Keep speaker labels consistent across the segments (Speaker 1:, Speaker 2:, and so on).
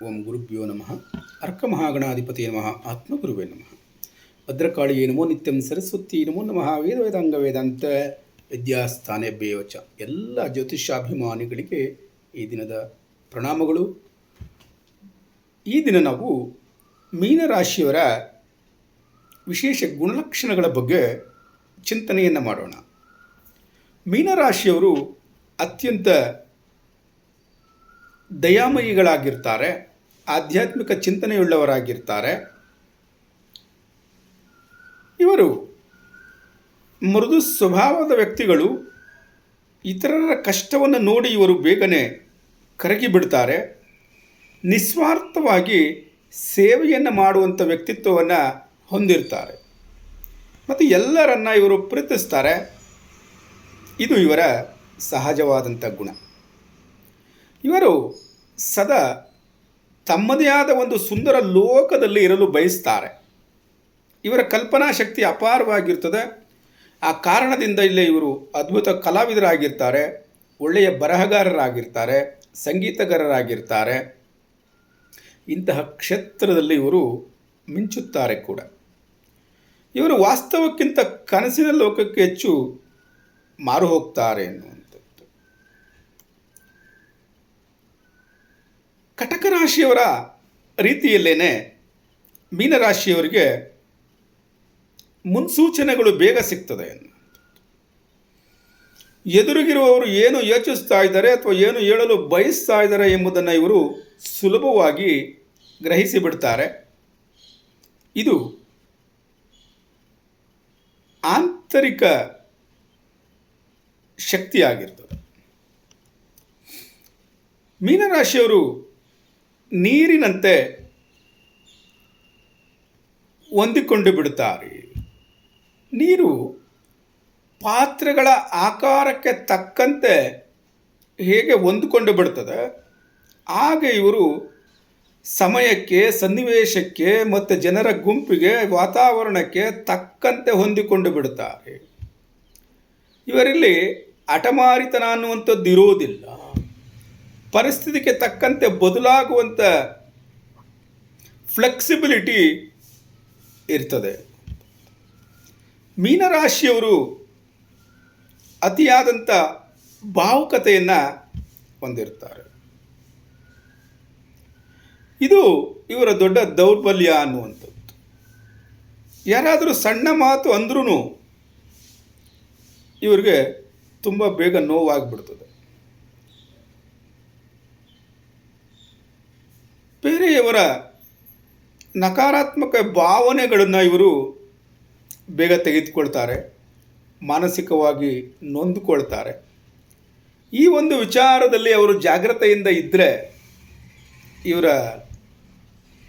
Speaker 1: ಓಂ ಗುರುಭ್ಯೋ ನಮಃ. ಅರ್ಕಮಹಾಗಣಾಧಿಪತಿಯೇ ನಮಃ. ಆತ್ಮಗುರುವೇ ನಮಃ. ಭದ್ರಕಾಳಿಯೇ ನಮೋ ನಿತ್ಯಂ. ಸರಸ್ವತಿ ನಮೋ ನಮಃ. ವೇದ ವೇದಾಂಗ ವೇದಾಂತ ವಿದ್ಯಾಸ್ಥಾನೇಭ್ಯೋ ಚ. ಎಲ್ಲ ಜ್ಯೋತಿಷಾಭಿಮಾನಿಗಳಿಗೆ ಈ ದಿನದ ಪ್ರಣಾಮಗಳು. ಈ ದಿನ ನಾವು ಮೀನರಾಶಿಯವರ ವಿಶೇಷ ಗುಣಲಕ್ಷಣಗಳ ಬಗ್ಗೆ ಚಿಂತನೆಯನ್ನು ಮಾಡೋಣ. ಮೀನರಾಶಿಯವರು ಅತ್ಯಂತ ದಯಾಮಯಿಗಳಾಗಿರ್ತಾರೆ, ಆಧ್ಯಾತ್ಮಿಕ ಚಿಂತನೆಯುಳ್ಳವರಾಗಿರ್ತಾರೆ. ಇವರು ಮೃದು ಸ್ವಭಾವದ ವ್ಯಕ್ತಿಗಳು. ಇತರರ ಕಷ್ಟವನ್ನು ನೋಡಿ ಇವರು ಬೇಗನೆ ಕರಗಿ ಬಿಡ್ತಾರೆ. ನಿಸ್ವಾರ್ಥವಾಗಿ ಸೇವೆಯನ್ನು ಮಾಡುವಂಥ ವ್ಯಕ್ತಿತ್ವವನ್ನು ಹೊಂದಿರ್ತಾರೆ ಮತ್ತು ಎಲ್ಲರನ್ನ ಇವರು ಪ್ರೀತಿಸ್ತಾರೆ. ಇದು ಇವರ ಸಹಜವಾದಂಥ ಗುಣ. ಇವರು ಸದಾ ತಮ್ಮದೇ ಆದ ಒಂದು ಸುಂದರ ಲೋಕದಲ್ಲಿ ಇರಲು ಬಯಸ್ತಾರೆ. ಇವರ ಕಲ್ಪನಾ ಶಕ್ತಿ ಅಪಾರವಾಗಿರ್ತದೆ. ಆ ಕಾರಣದಿಂದ ಇಲ್ಲೇ ಇವರು ಅದ್ಭುತ ಕಲಾವಿದರಾಗಿರ್ತಾರೆ, ಒಳ್ಳೆಯ ಬರಹಗಾರರಾಗಿರ್ತಾರೆ, ಸಂಗೀತಗಾರರಾಗಿರ್ತಾರೆ. ಇಂತಹ ಕ್ಷೇತ್ರದಲ್ಲಿ ಇವರು ಮಿಂಚುತ್ತಾರೆ ಕೂಡ. ಇವರು ವಾಸ್ತವಕ್ಕಿಂತ ಕನಸಿನ ಲೋಕಕ್ಕೆ ಹೆಚ್ಚು ಮಾರು ಹೋಗ್ತಾರೆ ಎನ್ನುವಂಥದ್ದು. ಕಟಕ ರಾಶಿಯವರ ರೀತಿಯಲ್ಲೇನೆ ಮೀನರಾಶಿಯವರಿಗೆ ಮುನ್ಸೂಚನೆಗಳು ಬೇಗ ಸಿಗ್ತದೆ ಎನ್ನುವಂಥದ್ದು. ಎದುರಿಗಿರುವವರು ಏನು ಯೋಚಿಸ್ತಾ ಇದ್ದಾರೆ ಅಥವಾ ಏನು ಹೇಳಲು ಬಯಸ್ತಾ ಇದ್ದಾರೆ ಎಂಬುದನ್ನು ಇವರು ಸುಲಭವಾಗಿ ಗ್ರಹಿಸಿ ಬಿಡ್ತಾರೆ. ಇದು ಆಂತರಿಕ ಶಕ್ತಿಯಾಗಿರ್ತದೆ. ಮೀನರಾಶಿಯವರು ನೀರಿನಂತೆ ಹೊಂದಿಕೊಂಡು ಬಿಡುತ್ತಾರೆ. ನೀರು ಪಾತ್ರೆಗಳ ಆಕಾರಕ್ಕೆ ತಕ್ಕಂತೆ ಹೇಗೆ ಹೊಂದಿಕೊಂಡು ಬಿಡ್ತದೆ, ಹಾಗೆ ಇವರು ಸಮಯಕ್ಕೆ, ಸನ್ನಿವೇಶಕ್ಕೆ ಮತ್ತು ಜನರ ಗುಂಪಿಗೆ, ವಾತಾವರಣಕ್ಕೆ ತಕ್ಕಂತೆ ಹೊಂದಿಕೊಂಡು ಬಿಡುತ್ತಾರೆ. ಇವರಲ್ಲಿ ಹಠಮಾರಿತನ ಅನ್ನುವಂಥದ್ದು ಇರೋದಿಲ್ಲ. ಪರಿಸ್ಥಿತಿಗೆ ತಕ್ಕಂತೆ ಬದಲಾಗುವಂಥ ಫ್ಲೆಕ್ಸಿಬಿಲಿಟಿ ಇರ್ತದೆ. ಮೀನರಾಶಿಯವರು ಅತಿಯಾದಂಥ ಭಾವುಕತೆಯನ್ನು ಹೊಂದಿರ್ತಾರೆ. ಇದು ಇವರ ದೊಡ್ಡ ದೌರ್ಬಲ್ಯ ಅನ್ನುವಂಥದ್ದು. ಯಾರಾದರೂ ಸಣ್ಣ ಮಾತು ಅಂದ್ರೂ ಇವರಿಗೆ ತುಂಬ ಬೇಗ ನೋವಾಗಿಬಿಡ್ತದೆ. ಬೇರೆಯವರ ನಕಾರಾತ್ಮಕ ಭಾವನೆಗಳನ್ನು ಇವರು ಬೇಗ ತೆಗೆದುಕೊಳ್ತಾರೆ, ಮಾನಸಿಕವಾಗಿ ನೊಂದುಕೊಳ್ತಾರೆ. ಈ ಒಂದು ವಿಚಾರದಲ್ಲಿ ಅವರು ಜಾಗ್ರತೆಯಿಂದ ಇದ್ದರೆ ಇವರ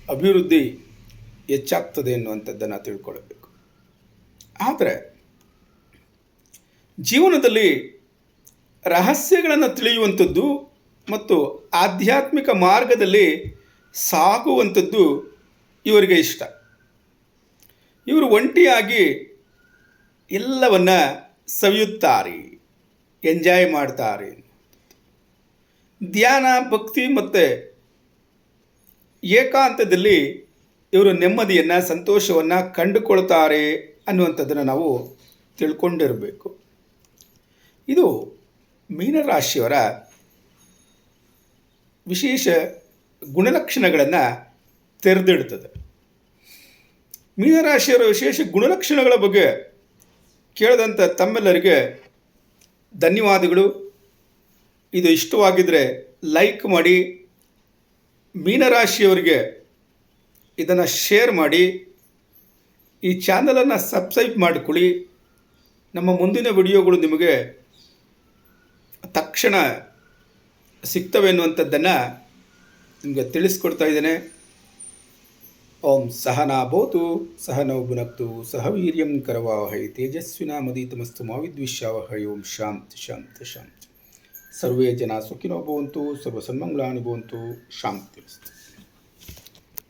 Speaker 1: ಅಭಿವೃದ್ಧಿ ಹೆಚ್ಚಾಗ್ತದೆ ಎನ್ನುವಂಥದ್ದನ್ನು ತಿಳ್ಕೊಳ್ಬೇಕು. ಆದರೆ ಜೀವನದಲ್ಲಿ ರಹಸ್ಯಗಳನ್ನು ತಿಳಿಯುವಂಥದ್ದು ಮತ್ತು ಆಧ್ಯಾತ್ಮಿಕ ಮಾರ್ಗದಲ್ಲಿ ಸಾಗುವಂಥದ್ದು ಇವರಿಗೆ ಇಷ್ಟ. ಇವರು ಒಂಟಿಯಾಗಿ ಎಲ್ಲವನ್ನ ಸವಿಯುತ್ತಾರೆ, ಎಂಜಾಯ್ ಮಾಡ್ತಾರೆ. ಧ್ಯಾನ, ಭಕ್ತಿ ಮತ್ತು ಏಕಾಂತದಲ್ಲಿ ಇವರು ನೆಮ್ಮದಿಯನ್ನು, ಸಂತೋಷವನ್ನು ಕಂಡುಕೊಳ್ತಾರೆ ಅನ್ನುವಂಥದ್ದನ್ನು ನಾವು ತಿಳ್ಕೊಂಡಿರಬೇಕು. ಇದು ಮೀನರಾಶಿಯವರ ವಿಶೇಷ ಗುಣಲಕ್ಷಣಗಳನ್ನು ತೆರೆದಿಡ್ತದೆ. ಮೀನರಾಶಿಯವರ ವಿಶೇಷ ಗುಣಲಕ್ಷಣಗಳ ಬಗ್ಗೆ ಕೇಳಿದಂಥ ತಮ್ಮೆಲ್ಲರಿಗೆ ಧನ್ಯವಾದಗಳು. ಇದು ಇಷ್ಟವಾಗಿದ್ದರೆ ಲೈಕ್ ಮಾಡಿ, ಮೀನರಾಶಿಯವರಿಗೆ ಇದನ್ನು ಶೇರ್ ಮಾಡಿ, ಈ ಚಾನಲನ್ನು ಸಬ್ಸ್ಕ್ರೈಬ್ ಮಾಡಿಕೊಳ್ಳಿ. ನಮ್ಮ ಮುಂದಿನ ವಿಡಿಯೋಗಳು ನಿಮಗೆ ತಕ್ಷಣ ಸಿಗ್ತವೆ ಅನ್ನುವಂಥದ್ದನ್ನು ನಿಮಗೆ ತಿಳಿಸ್ಕೊಡ್ತಾ ಇದ್ದೇನೆ. ಓಂ ಸಹನಾ ಭವತು ಸಹನೌ ಭುನಕ್ತು ಸಹ ವೀರ್ಯಂ ಕರವಾವಹೈ ತೇಜಸ್ವಿನಾಮಧೀತಮಸ್ತು ಮಾ ವಿದ್ವಿಷಾವಹೈ. ಓಂ ಶಾಂತಿ ಶಾಂತಿ ಶಾಂತಿ. ಸರ್ವೇ ಜನ ಸುಖಿನೋ ಭವಂತು, ಸರ್ವ ಸನ್ಮಂಗಳಾನಿ ಭವಂತು. ಶಾಂತಿ.